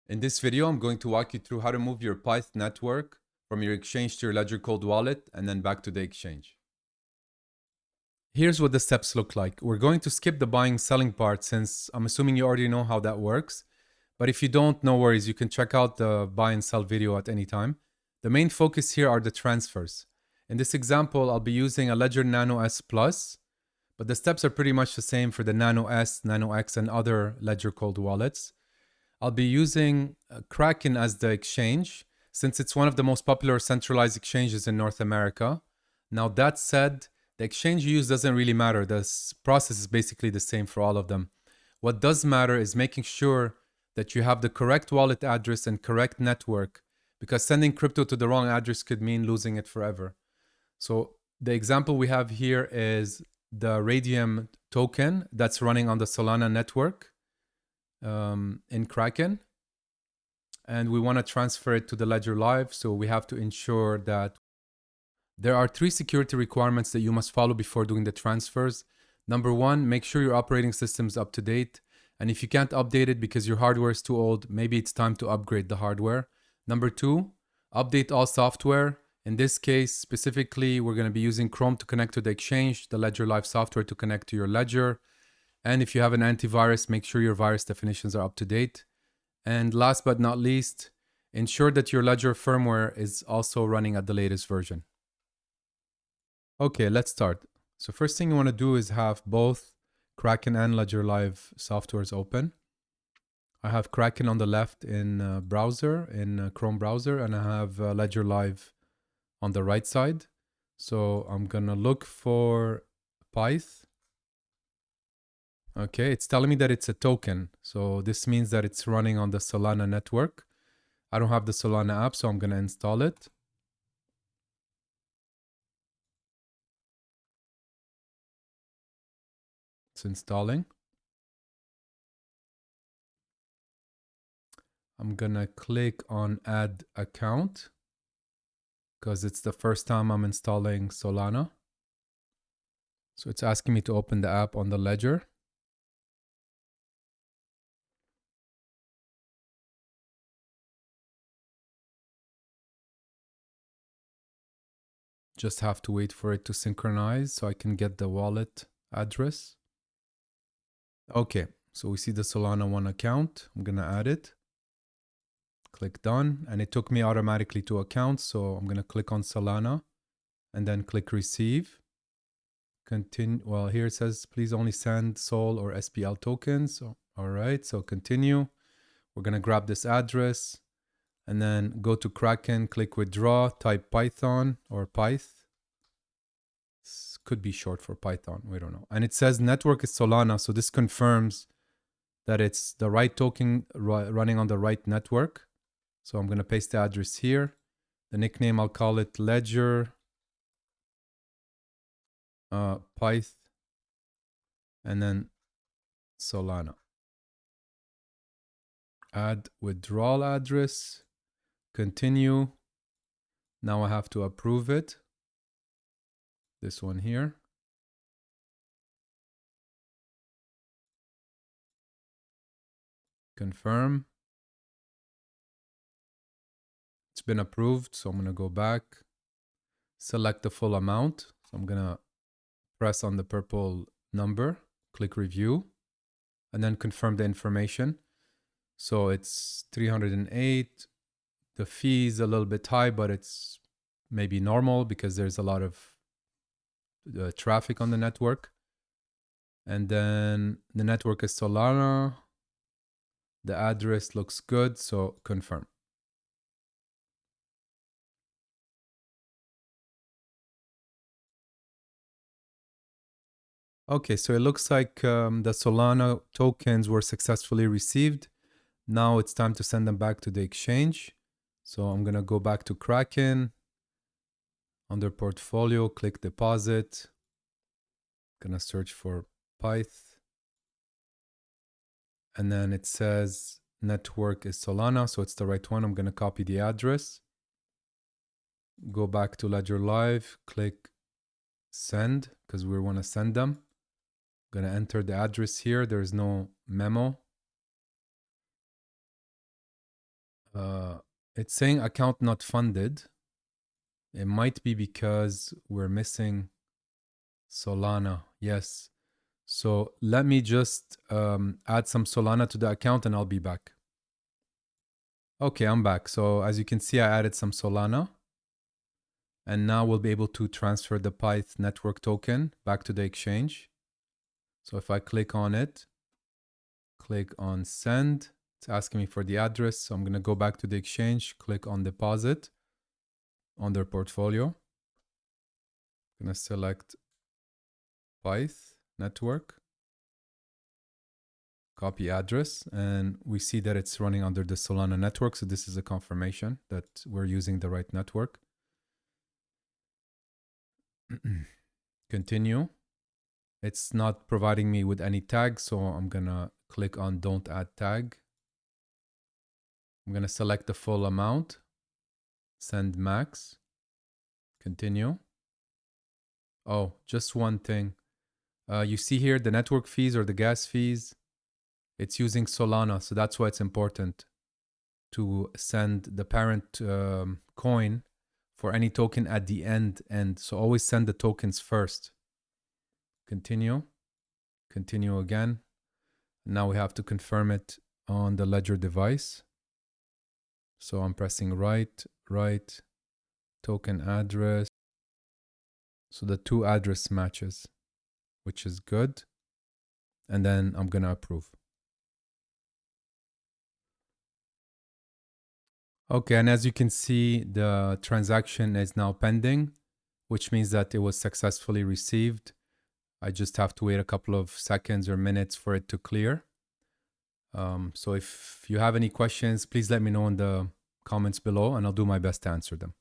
In this video, I'm going to walk you through how to move your PYTH network from your exchange to your Ledger Cold wallet and then back to the exchange. Here's what the steps look like. We're going to skip the buying selling part since I'm assuming you already know how that works. But if you don't, no worries, you can check out the buy and sell video at any time. The main focus here are the transfers. In this example, I'll be using a Ledger Nano S Plus, but the steps are pretty much the same for the Nano S, Nano X, and other Ledger Cold wallets. I'll be using Kraken as the exchange since it's one of the most popular centralized exchanges in North America. Now, that said, the exchange you use doesn't really matter. The process is basically the same for all of them. What does matter is making sure that you have the correct wallet address and correct network, because sending crypto to the wrong address could mean losing it forever. So the example we have here is the Radium token that's running on the Solana network in Kraken. And we want to transfer it to the Ledger Live. So we have to ensure that there are 3 security requirements that you must follow before doing the transfers. Number 1, make sure your operating system is up to date. And if you can't update it because your hardware is too old, maybe it's time to upgrade the hardware. Number 2, update all software. In this case, specifically, we're going to be using Chrome to connect to the exchange, the Ledger Live software to connect to your Ledger. And if you have an antivirus, make sure your virus definitions are up to date. And last but not least, ensure that your Ledger firmware is also running at the latest version. Okay, let's start. So first thing you want to do is have both Kraken and Ledger Live softwares open. I have Kraken on the left in browser, in Chrome browser, and I have Ledger Live on the right side. So I'm gonna look for PYTH. Okay, it's telling me that it's a token. So this means that it's running on the Solana network. I don't have the Solana app, so I'm gonna install it. It's installing. I'm gonna click on add account because it's the first time I'm installing Solana. So it's asking me to open the app on the Ledger. Just have to wait for it to synchronize so I can get the wallet address. Okay, so we see the Solana 1 account. I'm gonna add it. Click done, and it took me automatically to accounts. So I'm gonna click on Solana and then click receive. Continue. Well, here it says please only send SOL or SPL tokens. So, all right, so continue. We're gonna grab this address and then go to Kraken, click withdraw, type Python or PYTH. This could be short for Python, we don't know. And it says network is Solana, so this confirms that it's the right token running on the right network. So I'm gonna paste the address here. The nickname, I'll call it Ledger PYTH and then Solana. Add withdrawal address, continue. Now I have to approve it. This one here. Confirm. It's been approved, so I'm gonna go back, select the full amount. So I'm gonna press on the purple number, click review, and then confirm the information. So it's 308. The fee is a little bit high, but it's maybe normal because there's a lot of traffic on the network. And then the network is Solana. The address looks good, so confirm. Okay, so it looks like the Solana tokens were successfully received. Now it's time to send them back to the exchange. So I'm gonna go back to Kraken. Under portfolio, click deposit. Gonna search for PYTH. And then it says network is Solana, so it's the right one. I'm gonna copy the address. Go back to Ledger Live, click send, because we wanna send them. Gonna enter the address here. There's no memo. It's saying account not funded. It might be because we're missing Solana. Yes. So let me just add some Solana to the account and I'll be back. Okay, I'm back. So as you can see, I added some Solana. And now we'll be able to transfer the PYTH Network token back to the exchange. So if I click on it, click on send, it's asking me for the address. So I'm going to go back to the exchange, click on deposit on their portfolio. I'm going to select PYTH Network, copy address, and we see that it's running under the Solana network. So this is a confirmation that we're using the right network. Continue. It's not providing me with any tags, so I'm gonna click on don't add tag. I'm gonna select the full amount, send max, continue. Oh, just one thing. You see here the network fees or the gas fees. It's using Solana, so that's why it's important to send the parent coin for any token at the end. And so always send the tokens first. Continue. Continue again. Now we have to confirm it on the Ledger device. So I'm pressing right, token address. So the two address matches, which is good. And then I'm going to approve. Okay, and as you can see, the transaction is now pending, which means that it was successfully received. I just have to wait a couple of seconds or minutes for it to clear. So if you have any questions, please let me know in the comments below and I'll do my best to answer them.